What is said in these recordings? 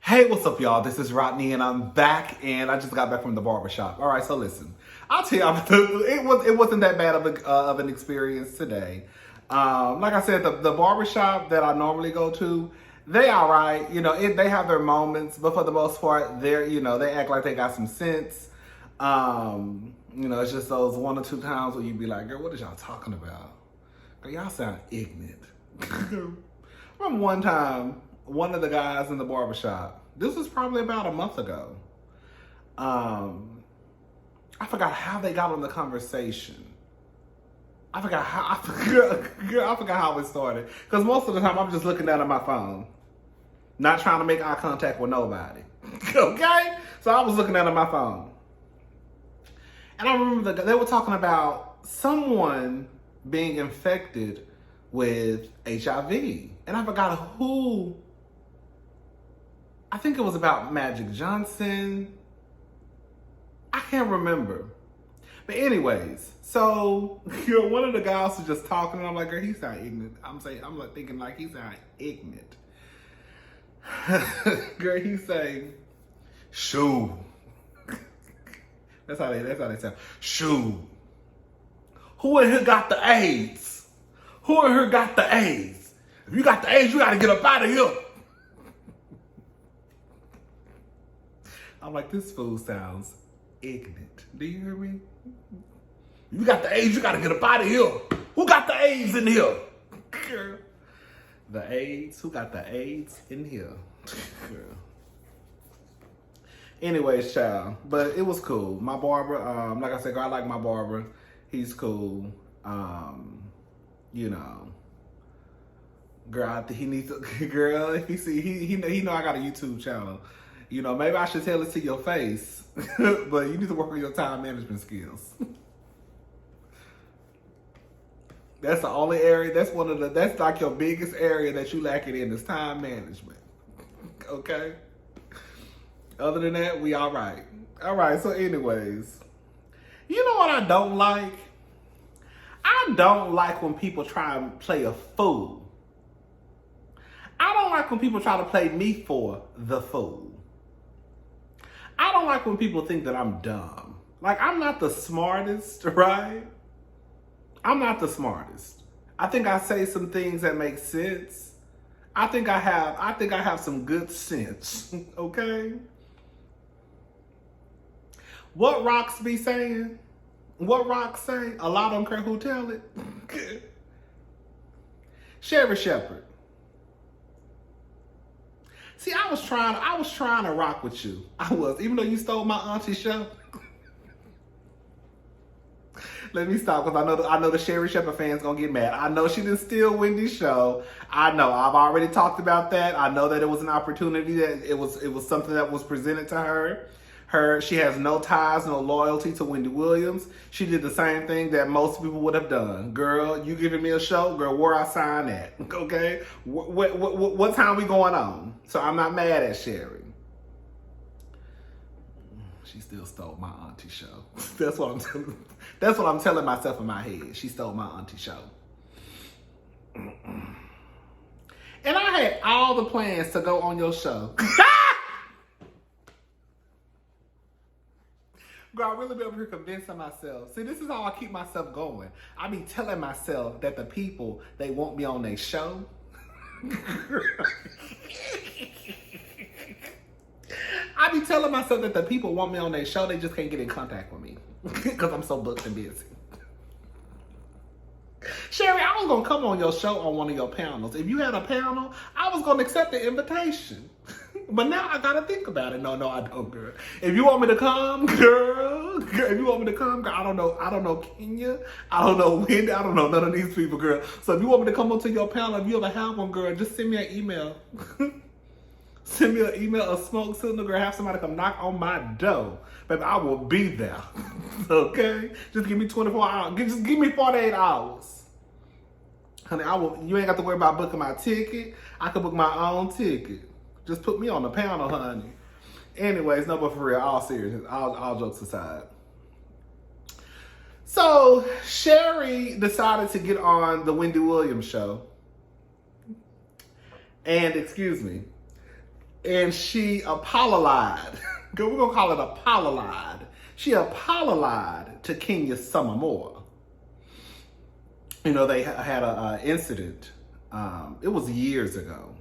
Hey, what's up, y'all? This is Rodney, and I'm back, and I just got back from the barber shop. All right, so listen, I'll tell you, it wasn't that bad of an experience today. Like I said, the barber shop that I normally go to, they all right. They have their moments, but for the most part, they act like they got some sense. It's just those one or two times where you be like, girl, what is y'all talking about? Girl, y'all sound ignorant. Remember one time, one of the guys in the barbershop, this was probably about a month ago. I forgot how they got on the conversation. I forgot how it started. Because most of the time I'm just looking down at my phone. Not trying to make eye contact with nobody. Okay? So I was looking down at my phone. And I remember they were talking about someone being infected with HIV. And I forgot who. I think it was about Magic Johnson. I can't remember. But anyways, so one of the guys was just talking, and I'm like, girl, he sound ignorant. I'm like thinking like he sound ignorant. Girl, he saying, shoo. That's how they sound. Shoo. Who in here got the AIDS? Who in here got the AIDS? If you got the AIDS, you gotta get up out of here. I'm like, this fool sounds ignorant. Do you hear me? You got the AIDS, you gotta get up out of here. Who got the AIDS in here? Girl. The AIDS? Who got the AIDS in here? Girl. Anyways, child. But it was cool. My barber, like I said, girl, I like my barber. He's cool. Girl, he needs to, girl, if he know I got a YouTube channel. Maybe I should tell it to your face, but you need to work on your time management skills. That's the only area, that's like your biggest area that you lack it in is time management. Okay? Other than that, we all right. All right, so anyways, you know what I don't like? I don't like when people try and play a fool. I don't like when people try to play me for the fool. I don't like when people think that I'm dumb. Like, I'm not the smartest, right? I'm not the smartest. I think I say some things that make sense. I think I have some good sense, okay? What rocks be saying? What rocks say? A lot don't care who tell it. Sherri Shepherd. See, I was trying to rock with you. I was, even though you stole my auntie's show. Let me stop, because I know the Sherri Shepherd fans gonna get mad. I know she didn't steal Wendy's show. I know, I've already talked about that. I know that it was an opportunity, that it was something that was presented to her. She has no ties, no loyalty to Wendy Williams. She did the same thing that most people would have done. Girl, you giving me a show? Girl, where I sign at? Okay? What time we going on? So I'm not mad at Sherri. She still stole my auntie show. That's what I'm telling myself in my head. She stole my auntie show. And I had all the plans to go on your show. Girl, I really be over here convincing myself. See, this is how I keep myself going. I be telling myself that the people, they want me on their show. I be telling myself that the people want me on their show, they just can't get in contact with me. Because I'm so booked and busy. Sherri, I was going to come on your show on one of your panels. If you had a panel, I was going to accept the invitation. But now I got to think about it. No, I don't, girl. If you want me to come, girl, if you want me to come, girl, I don't know Kenya. I don't know Wendy. I don't know none of these people, girl. So if you want me to come onto your panel, if you ever have one, girl, just send me an email. Send me an email, a smoke signal, girl. Have somebody come knock on my door. Baby, I will be there. Okay? Just give me 24 hours. Just give me 48 hours. Honey, you ain't got to worry about booking my ticket. I can book my own ticket. Just put me on the panel, honey. Anyways, no, but for real, all serious, all jokes aside. So, Sherri decided to get on the Wendy Williams show. And, excuse me, and she apoloLIES. We're gonna call it apoloLIES. She apoloLIES to Kenya some more. You know, they had an incident. It was years ago.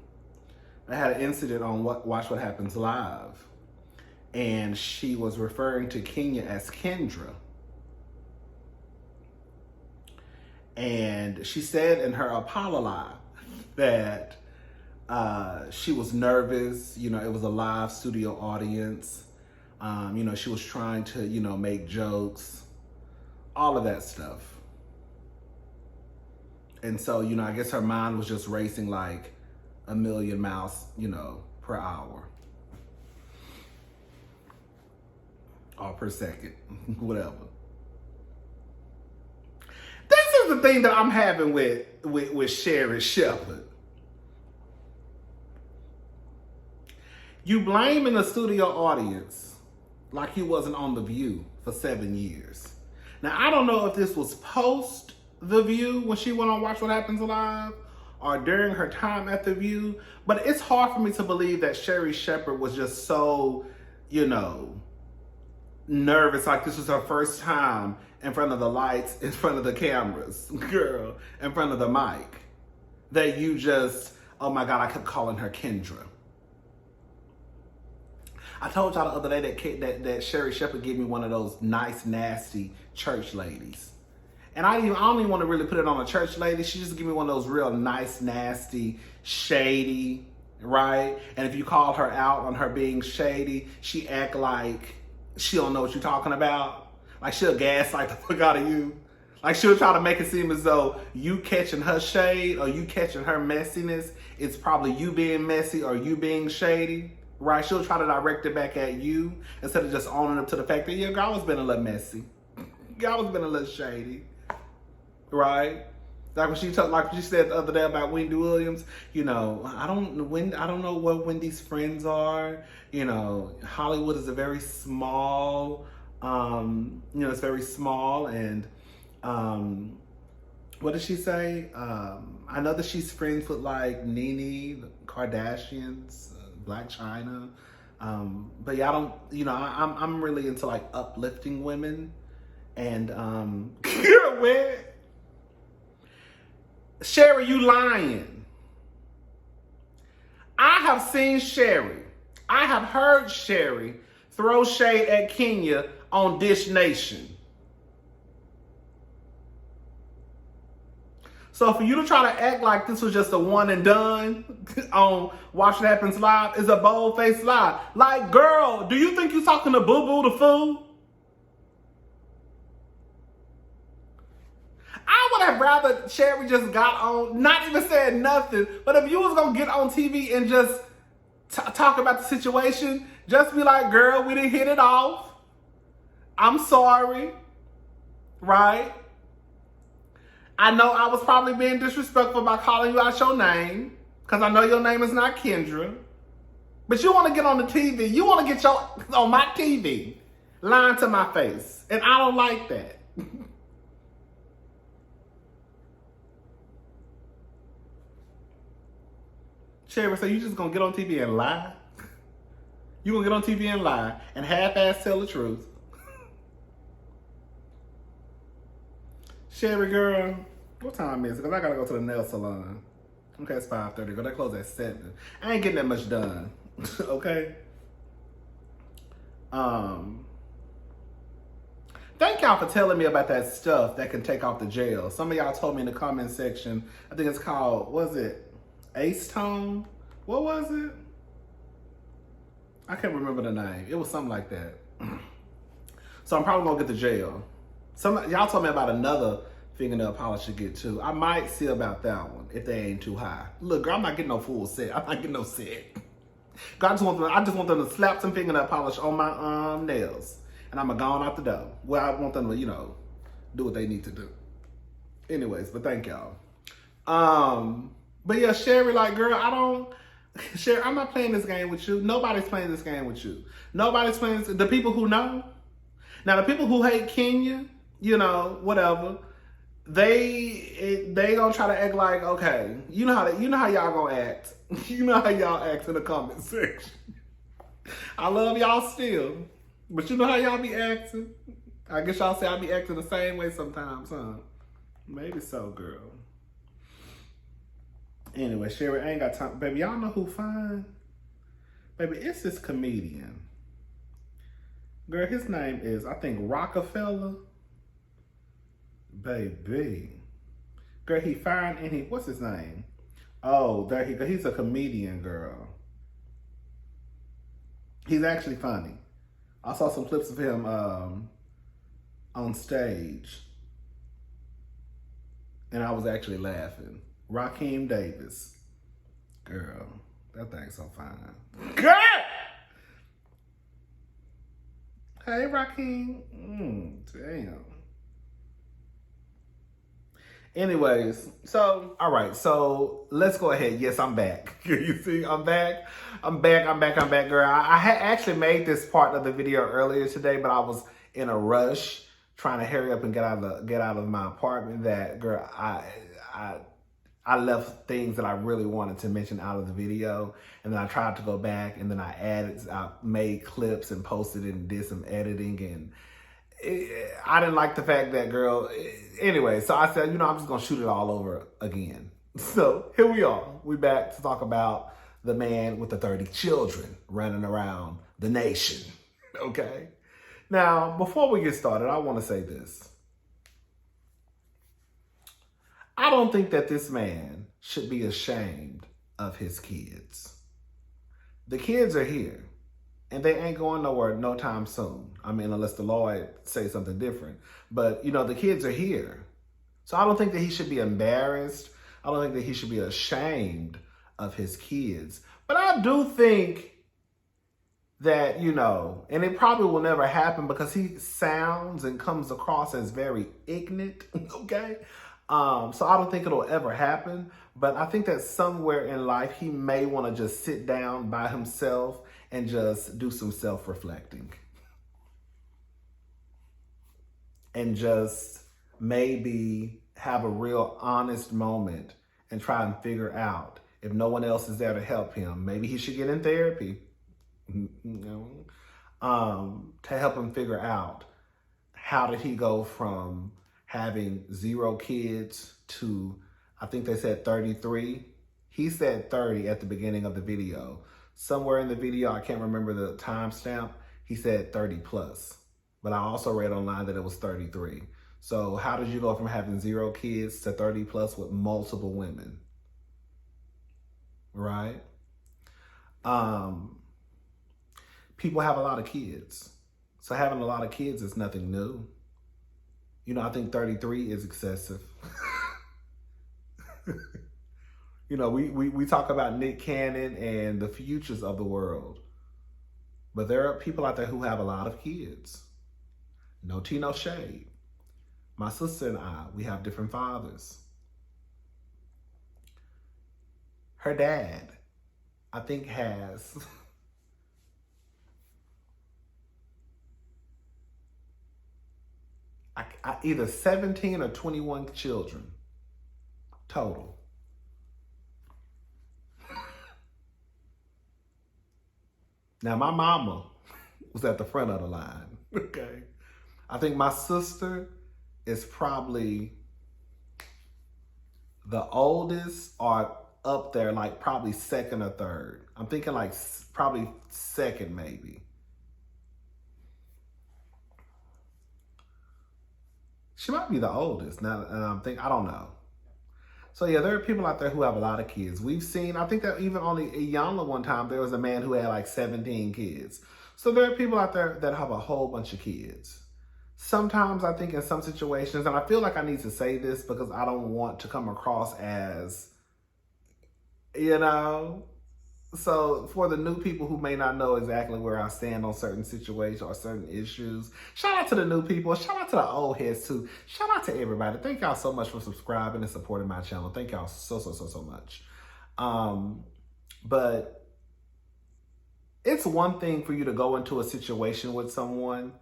They had an incident on Watch What Happens Live, and she was referring to Kenya as Kendra. And she said in her apoloLIES that she was nervous. You know, it was a live studio audience. You know, she was trying to, you know, make jokes, all of that stuff. And so, you know, I guess her mind was just racing like a million miles, you know, per hour. Or per second, whatever. This is the thing that I'm having with Sherri Shepherd. You blaming the studio audience like you wasn't on The View for 7 years. Now, I don't know if this was post The View when she went on Watch What Happens Live or during her time at The View, but it's hard for me to believe that Sherri Shepherd was just so, you know, nervous, like this was her first time in front of the lights, in front of the cameras, girl, in front of the mic, that you just, oh my God, I kept calling her Kendra. I told y'all the other day that Sherri Shepherd gave me one of those nice, nasty church ladies. And I don't even want to really put it on a church lady. She just gave me one of those real nice, nasty, shady, right? And if you call her out on her being shady, she act like she don't know what you're talking about. Like she'll gaslight the fuck out of you. Like she'll try to make it seem as though you catching her shade or you catching her messiness, it's probably you being messy or you being shady, right? She'll try to direct it back at you instead of just owning up to the fact that, yeah, girl, I was been a little messy. Girl, I was been a little shady, right? Like when she said the other day about Wendy Williams, you know, I don't know what Wendy's friends are. You know, Hollywood is a very small, you know, it's very small. And what did she say? I know that she's friends with like Nene, the Kardashians, Black China. But yeah, I don't, you know, I'm really into like uplifting women. And where? Sherri, you lying. I have seen Sherri. I have heard Sherri throw shade at Kenya on Dish Nation. So for you to try to act like this was just a one and done on Watch What Happens Live is a bold-faced lie. Like, girl, do you think you're talking to Boo Boo the Fool? I would have rather Sherri just got on, not even said nothing, but if you was going to get on TV and just talk about the situation, just be like, girl, we didn't hit it off. I'm sorry, right? I know I was probably being disrespectful by calling you out your name, because I know your name is not Kendra. But you want to get on the TV, you want to get on my TV, lying to my face, and I don't like that. Sherri, so you just gonna get on TV and lie? You gonna get on TV and lie and half-ass tell the truth? Sherri, girl, what time is it? Because I gotta go to the nail salon. Okay, it's 5:30. Girl, they close at 7. I ain't getting that much done. Okay? Thank y'all for telling me about that stuff that can take off the gel. Some of y'all told me in the comment section, I think it's called, was it Acetone? What was it? I can't remember the name. It was something like that. So I'm probably gonna get the gel. Y'all told me about another fingernail polish to get too. I might see about that one if they ain't too high. Look, girl, I'm not getting no full set. I'm not getting no set. I just want them to slap some fingernail polish on my nails, and I'm gonna go on out the door. Well, I want them to, you know, do what they need to do. Anyways, but thank y'all. But yeah, Sherri, like, girl, Sherri, I'm not playing this game with you. Nobody's playing this game with you. Nobody's playing this, the people who know. Now, the people who hate Kenya, you know, whatever, they gonna try to act like, okay, you know how y'all gonna act You know how y'all act in the comment section. I love y'all still, but you know how y'all be acting? I guess y'all say I be acting the same way sometimes, huh? Maybe so, girl. Anyway, Sherri, I ain't got time. Baby, y'all know who fine? Baby, it's this comedian. Girl, his name is, I think, Rockefeller. Baby. Girl, he fine and what's his name? Oh, there he go. He's a comedian, girl. He's actually funny. I saw some clips of him on stage. And I was actually laughing. Raheem Davis. Girl, that thing's so fine. Girl! Hey, Raheem. Damn. Anyways, all right, so let's go ahead. Yes, I'm back. You see, I'm back, girl. I had actually made this part of the video earlier today, but I was in a rush trying to hurry up and get out of my apartment. That, girl, I left things that I really wanted to mention out of the video, and then I tried to go back, and then I made clips and posted it and did some editing, and I didn't like the fact that, girl, anyway, so I said, I'm just going to shoot it all over again. So here we are. We back to talk about the man with the 30 children running around the nation. Okay? Now, before we get started, I want to say this. I don't think that this man should be ashamed of his kids. The kids are here. And they ain't going nowhere no time soon. I mean, unless the Lord say something different. But, the kids are here. So I don't think that he should be embarrassed. I don't think that he should be ashamed of his kids. But I do think that, and it probably will never happen because he sounds and comes across as very ignorant, okay? So I don't think it'll ever happen. But I think that somewhere in life, he may want to just sit down by himself and just do some self-reflecting. And just maybe have a real honest moment and try and figure out if no one else is there to help him. Maybe he should get in therapy, to help him figure out how did he go from having 0 kids to, I think they said 33. He said 30 at the beginning of the video. Somewhere in the video, I can't remember the timestamp, he said 30 plus. But I also read online that it was 33. So how did you go from having 0 kids to 30 plus with multiple women? Right? People have a lot of kids. So having a lot of kids is nothing new. I think 33 is excessive. We talk about Nick Cannon and the futures of the world. But there are people out there who have a lot of kids. No tea, no shade. My sister and I, we have different fathers. Her dad, I think, has either 17 or 21 children total. Now, my mama was at the front of the line, okay? I think my sister is probably the oldest or up there, like probably second or third. I'm thinking like probably second maybe. She might be the oldest now, and I don't know. So yeah, there are people out there who have a lot of kids. We've seen, I think that even on Iyanla one time, there was a man who had like 17 kids. So there are people out there that have a whole bunch of kids. Sometimes I think in some situations, and I feel like I need to say this because I don't want to come across as, so for the new people who may not know exactly where I stand on certain situations or certain issues, shout out to the new people. Shout out to the old heads too. Shout out to everybody. Thank y'all so much for subscribing and supporting my channel. Thank y'all so much. But it's one thing for you to go into a situation with someone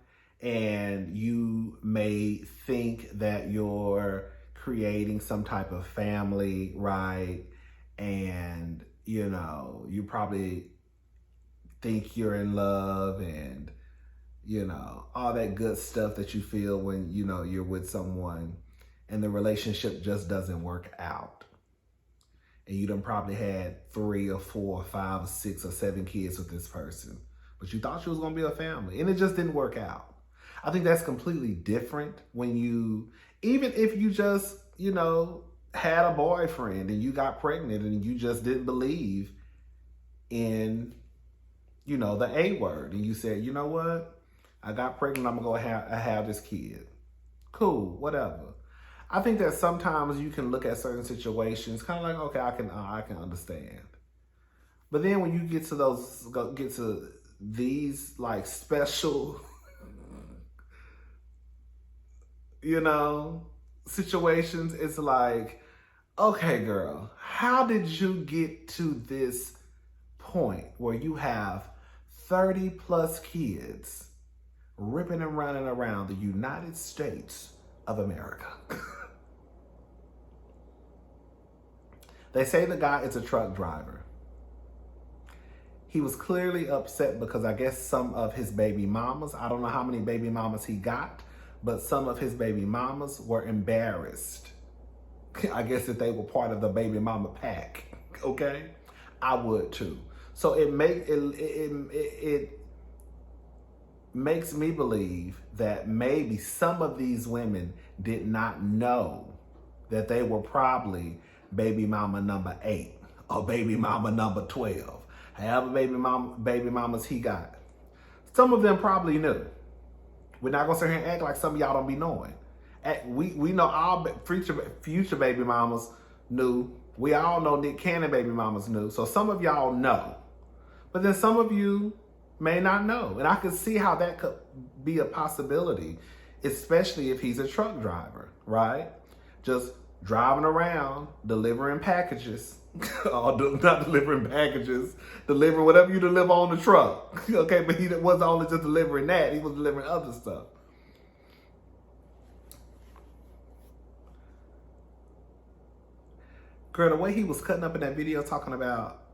and you may think that you're creating some type of family, right? And you know, you probably think you're in love and, you know, all that good stuff that you feel when, you know, you're with someone and the relationship just doesn't work out. And you done probably had 3 or 4 or 5 or 6 or 7 kids with this person, but you thought you was gonna be a family and it just didn't work out. I think that's completely different when you, even if you just, you know, had a boyfriend and you got pregnant and you just didn't believe in, you know, the A word. And you said, you know what? I got pregnant, I'm gonna have this kid. Cool, whatever. I think that sometimes you can look at certain situations kind of like, okay, I can understand. But then when you get to these like special, you know, situations, it's like, okay, girl, how did you get to this point where you have 30 plus kids ripping and running around the United States of America? They say the guy is a truck driver. He was clearly upset because I guess some of his baby mamas, I don't know how many baby mamas he got, but some of his baby mamas were embarrassed. I guess if they were part of the baby mama pack, okay? I would too. So it makes me believe that maybe some of these women did not know that they were probably baby mama number 8 or baby mama number 12. However baby mamas he got. Some of them probably knew. We're not gonna sit here and act like some of y'all don't be knowing. We know all future baby mamas knew. We all know Nick Cannon baby mamas knew. So some of y'all know. But then some of you may not know. And I can see how that could be a possibility, especially if he's a truck driver, right? Just driving around, delivering packages. Or not delivering packages, delivering whatever you deliver on the truck. Okay, but he wasn't only just delivering that, he was delivering other stuff. Girl, the way he was cutting up in that video talking about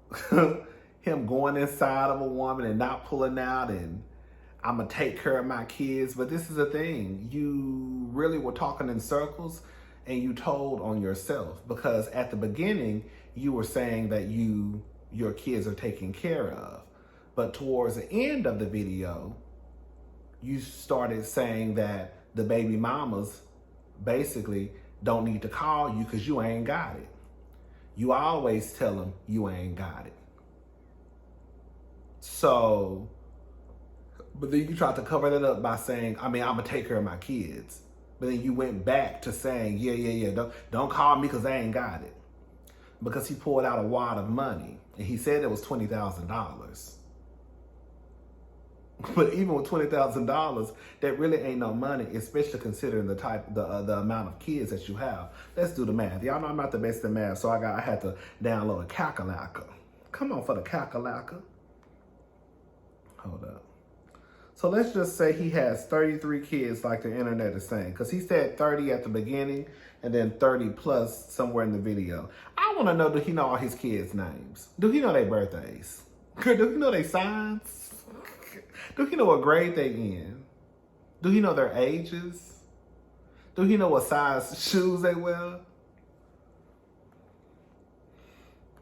him going inside of a woman and not pulling out and I'm gonna take care of my kids. But this is the thing, you really were talking in circles and you told on yourself, because at the beginning you were saying that your kids are taken care of. But towards the end of the video, you started saying that the baby mamas basically don't need to call you because you ain't got it. You always tell them you ain't got it. So, but then you tried to cover that up by saying, I'm gonna take care of my kids. But then you went back to saying, yeah, don't call me because I ain't got it. Because he pulled out a wad of money and he said it was $20,000. But even with $20,000, that really ain't no money, especially considering the amount of kids that you have. Let's do the math. Y'all know I'm not the best at math, so I had to download a calculator. Come on for the calculator. Hold up. So let's just say he has 33 kids like the internet is saying, because he said 30 at the beginning and then 30 plus somewhere in the video. I want to know, do he know all his kids' names? Do he know their birthdays? Do he know their signs? Do he know what grade they in? Do he know their ages? Do he know what size shoes they wear?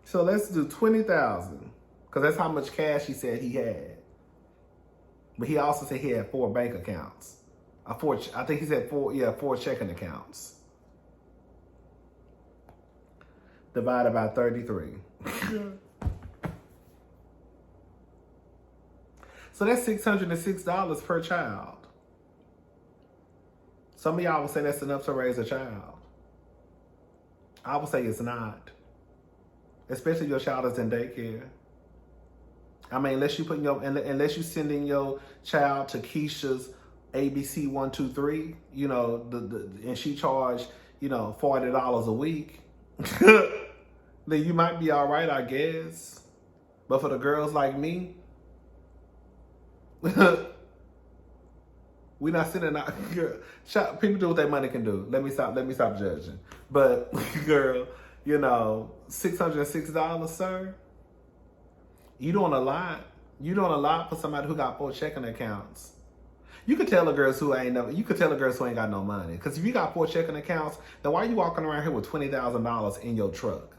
So let's do 20,000, because that's how much cash he said he had. But he also said he had 4 bank accounts. I think he said 4 checking accounts. Divided by 33. So that's $606 per child. Some of y'all will say that's enough to raise a child. I would say it's not. Especially your child is in daycare. I mean, unless you sending your child to Keisha's ABC 123, you know, and she charged, you know, $40 a week, then you might be all right, I guess. But for the girls like me, we not sending out. People do what their money can do. Let me stop judging. But girl, you know, $606, sir. You doing a lot. You doing a lot for somebody who got 4 checking accounts. You could tell the girls who ain't got no money. Because if you got 4 checking accounts, then why are you walking around here with $20,000 in your truck?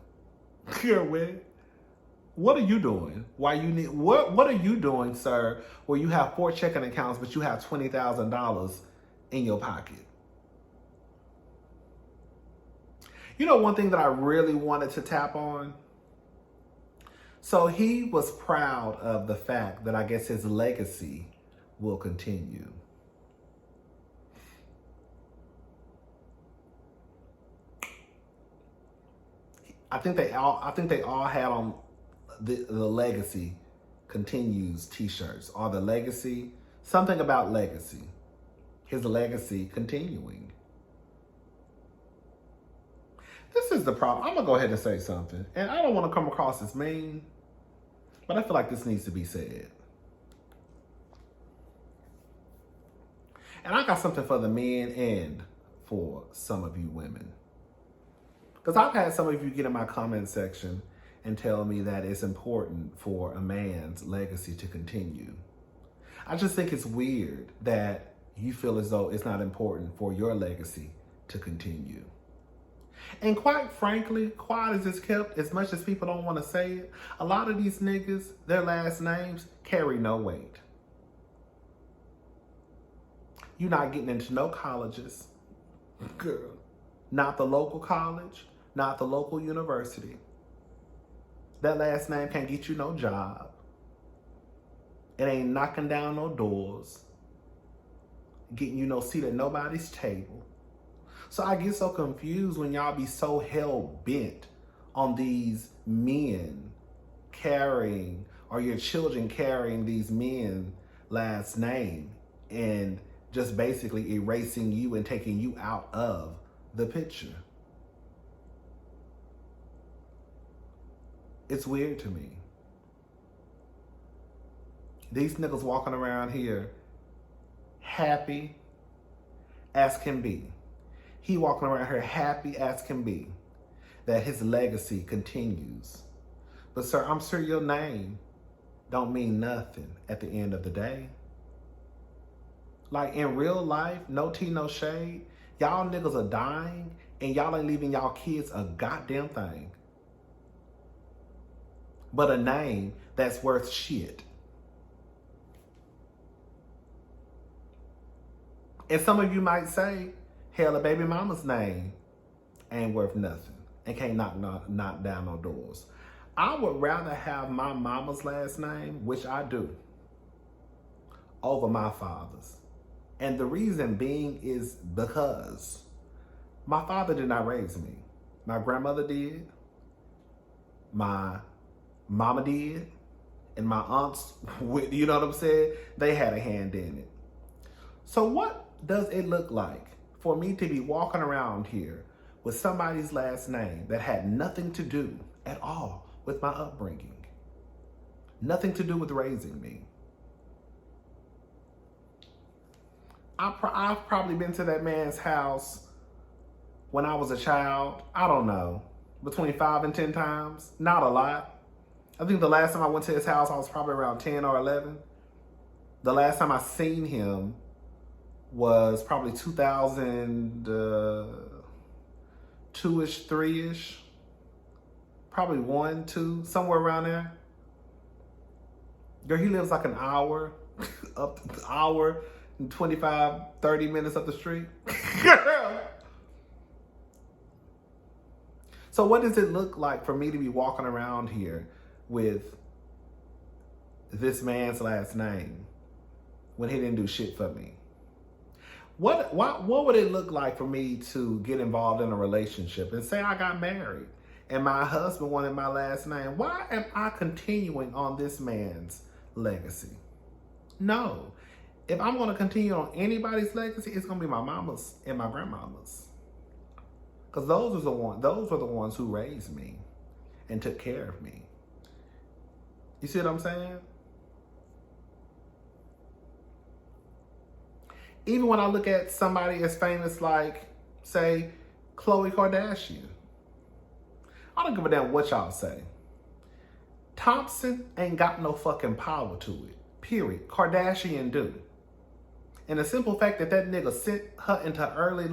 What are you doing? What are you doing, sir, where you have 4 checking accounts, but you have $20,000 in your pocket? You know, one thing that I really wanted to tap on? So he was proud of the fact that I guess his legacy will continue. I think they all had on the legacy continues t-shirts, or the legacy, something about legacy. His legacy continuing. This is the problem. I'm gonna go ahead and say something. And I don't want to come across as mean, but I feel like this needs to be said. And I got something for the men and for some of you women. Because I've had some of you get in my comment section and tell me that it's important for a man's legacy to continue. I just think it's weird that you feel as though it's not important for your legacy to continue. And quite frankly, quiet as it's kept, as much as people don't want to say it, a lot of these niggas, their last names carry no weight. You're not getting into no colleges, girl. Not the local college, not the local university. That last name can't get you no job. It ain't knocking down no doors, getting you no seat at nobody's table. So I get so confused when y'all be so hell-bent on these men carrying, or your children carrying these men last name, and just basically erasing you and taking you out of the picture. It's weird to me. These niggas walking around here happy as can be. He walking around here happy as can be that his legacy continues. But sir, I'm sure your name don't mean nothing at the end of the day. Like in real life, no tea, no shade, y'all niggas are dying and y'all ain't leaving y'all kids a goddamn thing. But a name that's worth shit. And some of you might say, hell, a baby mama's name ain't worth nothing and can't knock down no doors. I would rather have my mama's last name, which I do, over my father's. And the reason being is because my father did not raise me. My grandmother did, my mama did, and my aunts, you know what I'm saying? They had a hand in it. So what does it look like for me to be walking around here with somebody's last name that had nothing to do at all with my upbringing? Nothing to do with raising me. I've probably been to that man's house when I was a child, I don't know, between 5 and 10 times. Not a lot. I think the last time I went to his house, I was probably around 10 or 11. The last time I seen him was probably 2002-ish, 3-ish. Probably 1, 2, somewhere around there. Girl, he lives like an hour, up the hour, and 25, 30 minutes up the street. So what does it look like for me to be walking around here with this man's last name when he didn't do shit for me? What would it look like for me to get involved in a relationship and say I got married and my husband wanted my last name? Why am I continuing on this man's legacy? No. If I'm going to continue on anybody's legacy, it's going to be my mama's and my grandmama's. Because those were the ones who raised me and took care of me. You see what I'm saying? Even when I look at somebody as famous like, say, Khloe Kardashian, I don't give a damn what y'all say. Thompson ain't got no fucking power to it. Period. Kardashian do. And the simple fact that that nigga sent her into early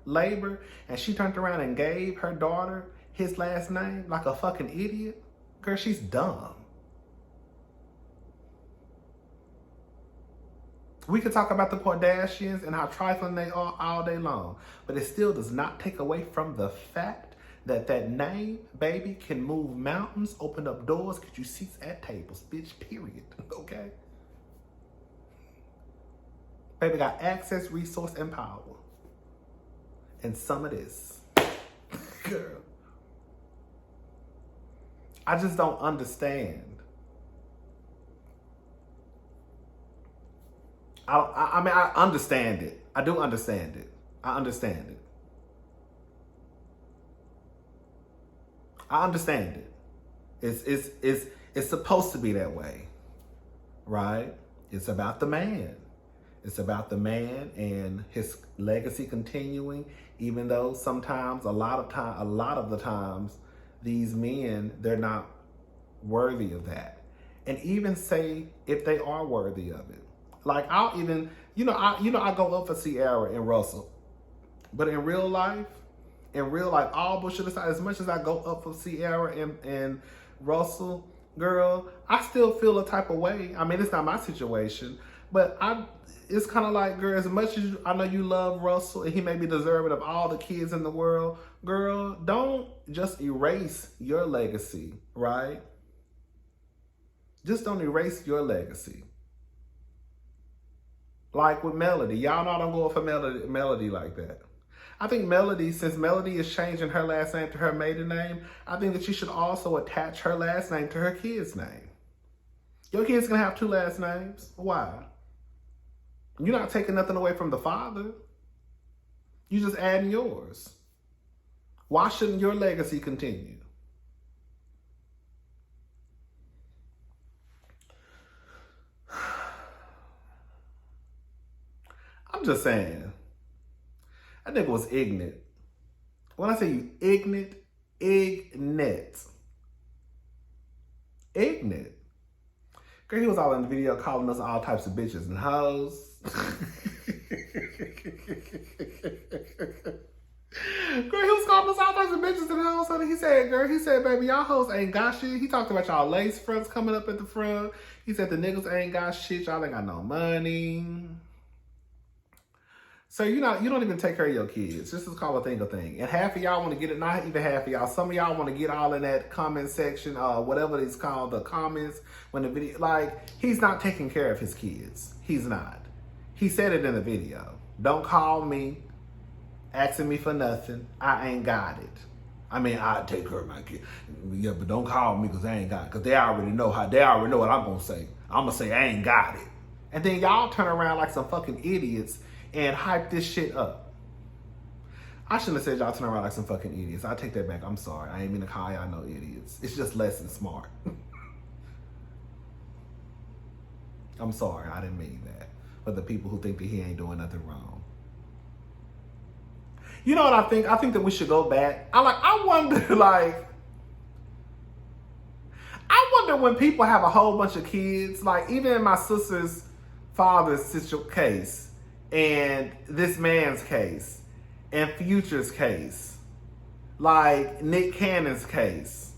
labor, and she turned around and gave her daughter his last name like a fucking idiot, girl, she's dumb. We could talk about the Kardashians and how trifling they are all day long, but it still does not take away from the fact that that name, baby, can move mountains, open up doors, get you seats at tables, bitch, period, okay? Baby got access, resource, and power. And some of this. Girl. I just don't understand. I mean, I understand it. I do understand it. I understand it. I understand it. It's supposed to be that way, right? It's about the man. It's about the man and his legacy continuing, even though sometimes, a lot of the times, these men, they're not worthy of that. And even say if they are worthy of it. Like I'll even, I go up for Sierra and Russell, but in real life, all bullshit aside, as much as I go up for Sierra and Russell, girl, I still feel a type of way. I mean, it's not my situation, but it's kind of like, girl, as much as I know you love Russell and he may be deserving of all the kids in the world, girl, don't just erase your legacy, right? Just don't erase your legacy. Like with Melody. Y'all know I don't go for Melody like that. I think Melody, since Melody is changing her last name to her maiden name, I think that she should also attach her last name to her kid's name. Your kid's gonna have two last names. Why? You're not taking nothing away from the father. You're just adding yours. Why shouldn't your legacy continue? I'm just saying. That nigga was ignorant. When I say you ignorant. Girl, he was all in the video calling us all types of bitches and hoes. Girl, he was calling us all types of bitches and hoes. So he said, baby, y'all hoes ain't got shit. He talked about y'all lace fronts coming up at the front. He said the niggas ain't got shit. Y'all ain't got no money. So you don't even take care of your kids. This is called a thing. And half of y'all want to get it, not even half of y'all. Some of y'all want to get all in that comment section, whatever it's called, the comments, when the video, like, he's not taking care of his kids. He's not. He said it in the video. Don't call me asking me for nothing. I ain't got it. I mean, I take care of my kids. Yeah, but don't call me because I ain't got it. Because they already know what I'm going to say. I'm going to say I ain't got it. And then y'all turn around like some fucking idiots and hype this shit up. I shouldn't have said y'all turn around like some fucking idiots. I take that back. I'm sorry. I ain't mean to call y'all no idiots. It's just less than smart. I'm sorry. I didn't mean that. But the people who think that he ain't doing nothing wrong. You know what I think? I think that we should go back. I wonder when people have a whole bunch of kids, like even in my sister's father's case, and this man's case, and Future's case, like Nick Cannon's case.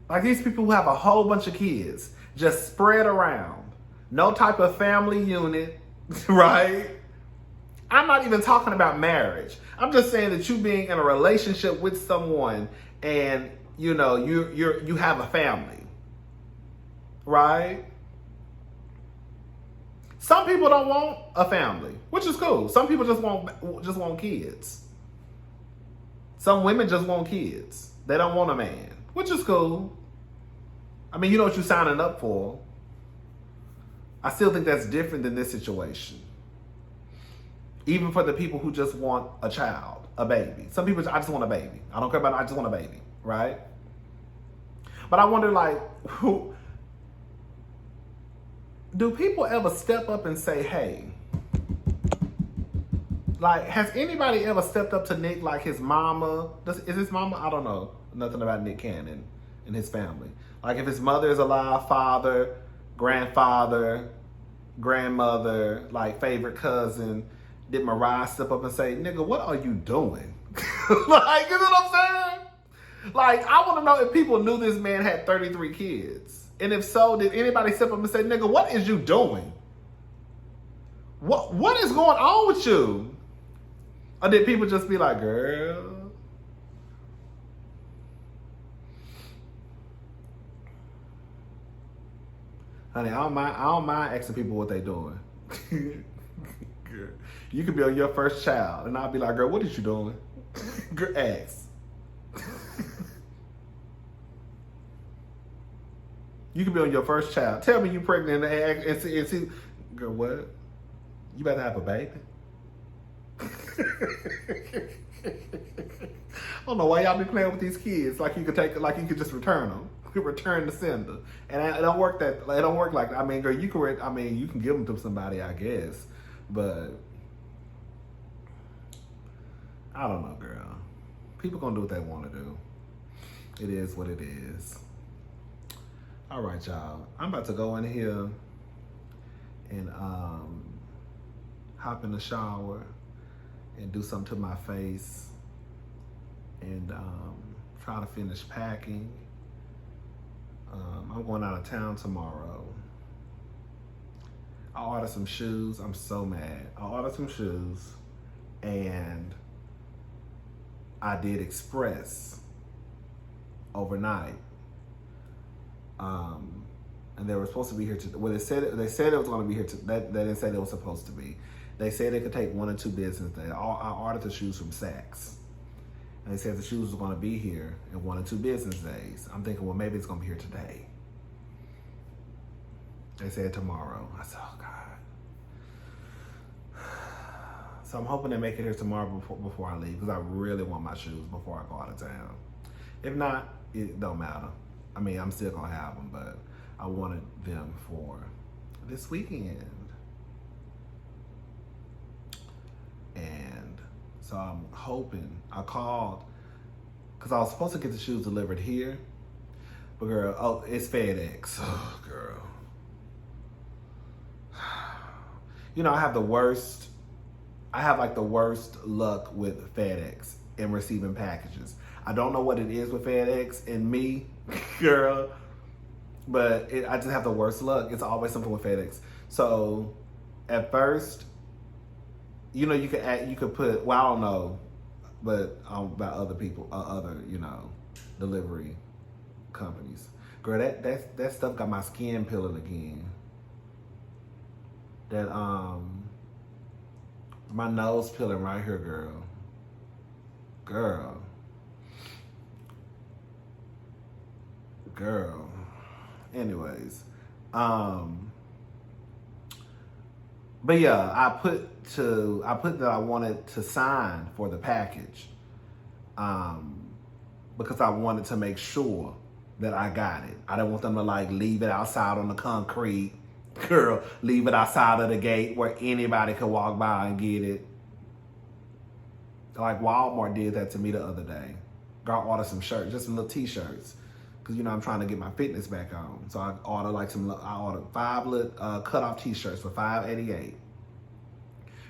Like these people who have a whole bunch of kids just spread around. No type of family unit, right? I'm not even talking about marriage. I'm just saying that you being in a relationship with someone and you have a family, right? Some people don't want a family, which is cool. Some people just want kids. Some women just want kids. They don't want a man, which is cool. I mean, you know what you're signing up for. I still think that's different than this situation. Even for the people who just want a child, a baby. Some people, I just want a baby. I don't care about it, I just want a baby, right? But I wonder, like, do people ever step up and say, hey, like, has anybody ever stepped up to Nick like his mama? Is his mama? I don't know nothing about Nick Cannon in his family. Like if his mother is alive, father, grandfather, grandmother, like favorite cousin, did Mariah step up and say, nigga, what are you doing? Like, you know what I'm saying? Like, I want to know if people knew this man had 33 kids. And if so, did anybody step up and say, nigga, what is you doing? What is going on with you? Or did people just be like, girl? Honey, I don't mind asking people what they doing. You could be on your first child, and I'll be like, girl, what is you doing? Girl, ask. You could be on your first child. Tell me you pregnant and see, girl, what? You better have a baby? I don't know why y'all be playing with these kids like you could just return them. Return the sender, and it don't work like that. I mean, girl, you can give them to somebody, I guess, but I don't know, girl. People gonna do what they want to do. It is what it is. All right, y'all. I'm about to go in here and hop in the shower and do something to my face and try to finish packing. I'm going out of town tomorrow. I ordered some shoes. I'm so mad. I ordered some shoes and I did express overnight. And they were supposed to be here today. Well, they said it was going to be here. They didn't say they were supposed to be. They said it could take 1 or 2 business days. I ordered the shoes from Saks. And they said the shoes were going to be here in 1 or 2 business days. I'm thinking, well, maybe it's going to be here today. They said tomorrow. I said, oh, God. So I'm hoping they make it here tomorrow before I leave, because I really want my shoes before I go out of town. If not, it don't matter. I mean, I'm still going to have them, but I wanted them for this weekend. And so I'm hoping, I called, because I was supposed to get the shoes delivered here, but girl, oh, it's FedEx. Oh, girl. You know, I have like the worst luck with FedEx in receiving packages. I don't know what it is with FedEx and me, girl, but I just have the worst luck. It's always something with FedEx. So at first, you know, you could put, well, I don't know, but about other people, other, you know, delivery companies. Girl, that stuff got my skin peeling again. That, my nose peeling right here, girl. Girl. Anyways, but yeah, I put that I wanted to sign for the package, because I wanted to make sure that I got it. I didn't want them to like leave it outside on the concrete. Girl, leave it outside of the gate where anybody could walk by and get it. Like Walmart did that to me the other day. Girl, I ordered some shirts, just some little t-shirts. Cause you know, I'm trying to get my fitness back on. So I ordered 5 little cut-off t-shirts for $5.88.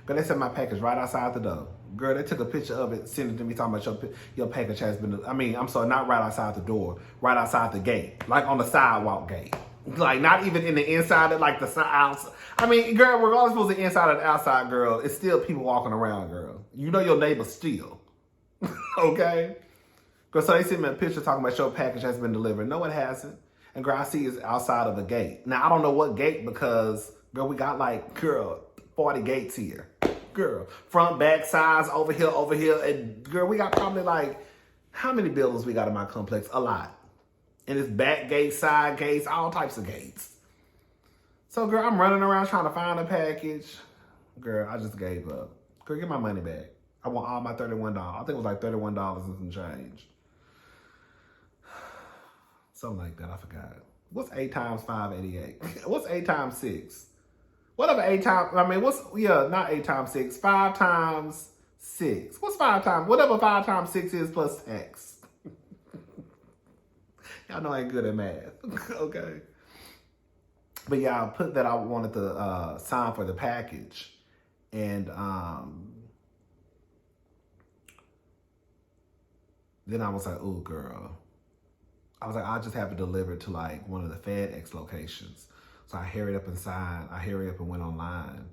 Girl, they sent my package right outside the door. Girl, they took a picture of it, sent it to me talking about your package has been, I'm sorry, not right outside the door, right outside the gate. Like on the sidewalk gate. Like, not even in the inside of, like, the outside. I mean, girl, regardless of the inside or the outside, girl, it's still people walking around, girl. You know your neighbor still. Okay? Girl, so they sent me a picture talking about your package has been delivered. No, it hasn't. And, girl, I see it's outside of the gate. Now, I don't know what gate because, girl, we got, like, girl, 40 gates here. Girl, front, back, sides, over here. And, girl, we got probably, like, how many buildings we got in my complex? A lot. And it's back gates, side gates, all types of gates. So, girl, I'm running around trying to find a package. Girl, I just gave up. Girl, get my money back. I want all my $31. I think it was like $31 and some change. Something like that, I forgot. What's 8 times 588? What's 8 times 6? Whatever 8 times, not 8 times 6. 5 times 6. What's 5 times? Whatever 5 times 6 is plus tax. Y'all know I ain't good at math. Okay. But yeah, I put that I wanted to sign for the package. And then I was like, oh, girl. I was like, I'll just have it delivered to like one of the FedEx locations. So I hurried up and signed. I hurried up and went online.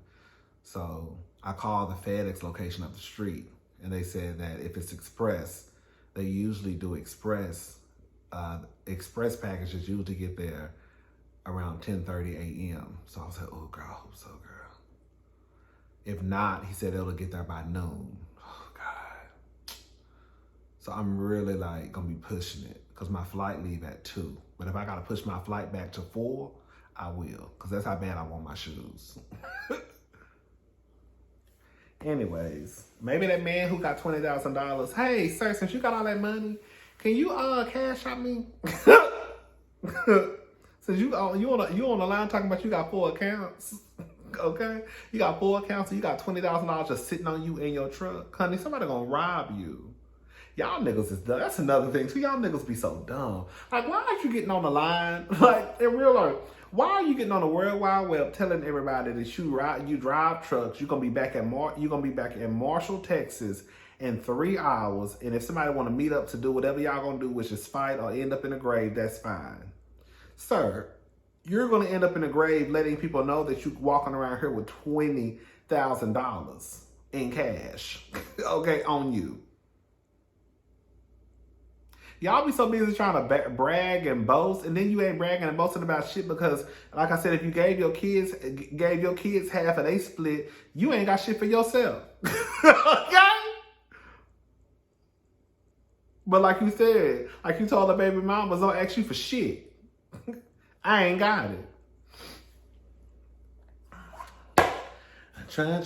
So I called the FedEx location up the street. And they said that if it's express, they usually do express. Express packages usually get there around 10:30 a.m. So I was like, oh, girl, I hope so, girl. If not, he said it'll get there by noon. Oh, God. So I'm really like gonna be pushing it because my flight leave at 2. But if I gotta push my flight back to 4, I will, because that's how bad I want my shoes. Anyways, maybe that man who got $20,000, hey, sir, since you got all that money, can you cash out me? Since you on the line talking about you got 4 accounts, okay? You got 4 accounts and you got $20,000 just sitting on you in your truck. Honey, somebody gonna rob you. Y'all niggas is dumb. That's another thing. So y'all niggas be so dumb. Like, why aren't you getting on the line? Like, in real life, why are you getting on the World Wide Web telling everybody that you drive trucks? You're gonna be back in Marshall, Texas in 3 hours. And if somebody want to meet up to do whatever y'all gonna do, which is fight or end up in the grave, that's fine. Sir, you're gonna end up in the grave letting people know that you walking around here with $20,000 in cash, okay, on you. Y'all be so busy trying to brag and boast, and then you ain't bragging and boasting about shit because, like I said, if you gave your kids half of they split, you ain't got shit for yourself. Okay? But like you said, like you told the baby mamas, don't ask you for shit. I ain't got it. Try.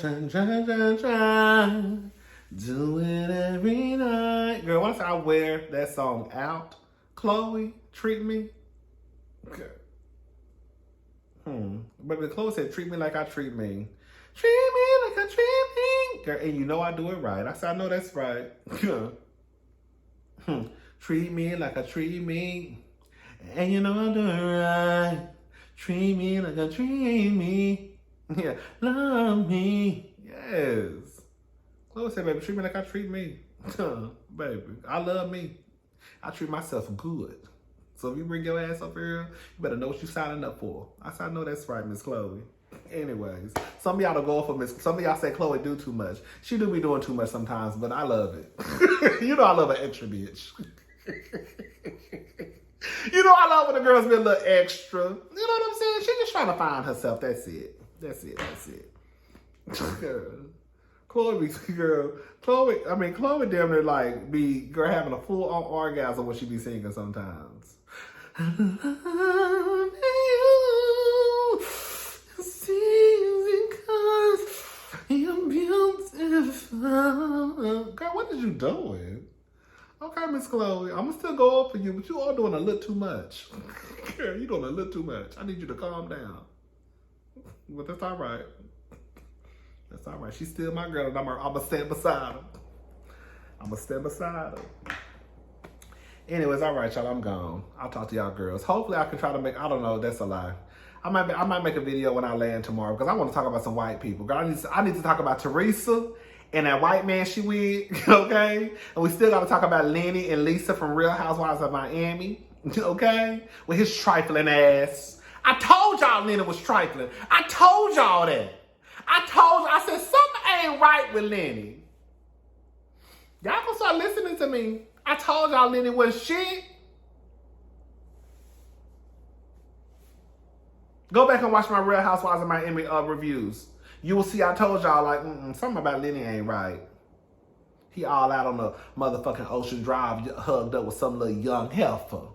Do it every night. Girl, once I wear that song out, Chloe, treat me. Okay. But the Chloe said, treat me like I treat me. Treat me like I treat me. Girl, and you know I do it right. I said, I know that's right. Treat me like I treat me. And you know I do it right. Treat me like I treat me. Yeah, love me. Yes. Chloe said, baby, treat me like I treat me. Baby, I love me. I treat myself good. So if you bring your ass up here, you better know what you're signing up for. I said, I know that's right, Miss Chloe. Anyways, some of y'all don't go for Miss. Some of y'all say Chloe do too much. She do be doing too much sometimes, but I love it. You know I love an extra bitch. You know I love when the girls be a little extra. You know what I'm saying? She just trying to find herself. That's it. That's it. Chloe damn near like be girl having a full on orgasm when she be singing sometimes. I love you because you're beautiful. Girl, what is you doing? Okay, Miss Chloe, I'm gonna still go up for you, but you are doing a little too much. Girl, you doing a little too much. I need you to calm down. But that's all right. That's all right. She's still my girl, and I'm gonna stand beside her. I'm gonna stand beside her. Anyways, all right, y'all. I'm gone. I'll talk to y'all girls. Hopefully, I can try to make. I don't know. That's a lie. I might make a video when I land tomorrow because I want to talk about some white people. Girl, I need to talk about Teresa and that white man she with. Okay, and we still got to talk about Lenny and Lisa from Real Housewives of Miami. Okay, with his trifling ass. I told y'all Lenny was trifling. I told y'all that. I said, something ain't right with Lenny. Y'all gonna start listening to me. I told y'all Lenny was shit. Go back and watch my Real Housewives of Miami reviews. You will see I told y'all, like, something about Lenny ain't right. He all out on the motherfucking Ocean Drive, hugged up with some little young heifer.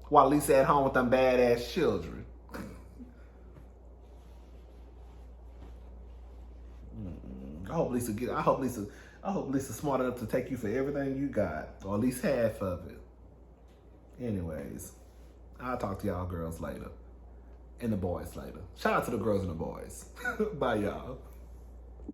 While Lisa at home with them badass children. I hope Lisa's smart enough to take you for everything you got, or at least half of it. Anyways, I'll talk to y'all girls later, and the boys later. Shout out to the girls and the boys. Bye, y'all.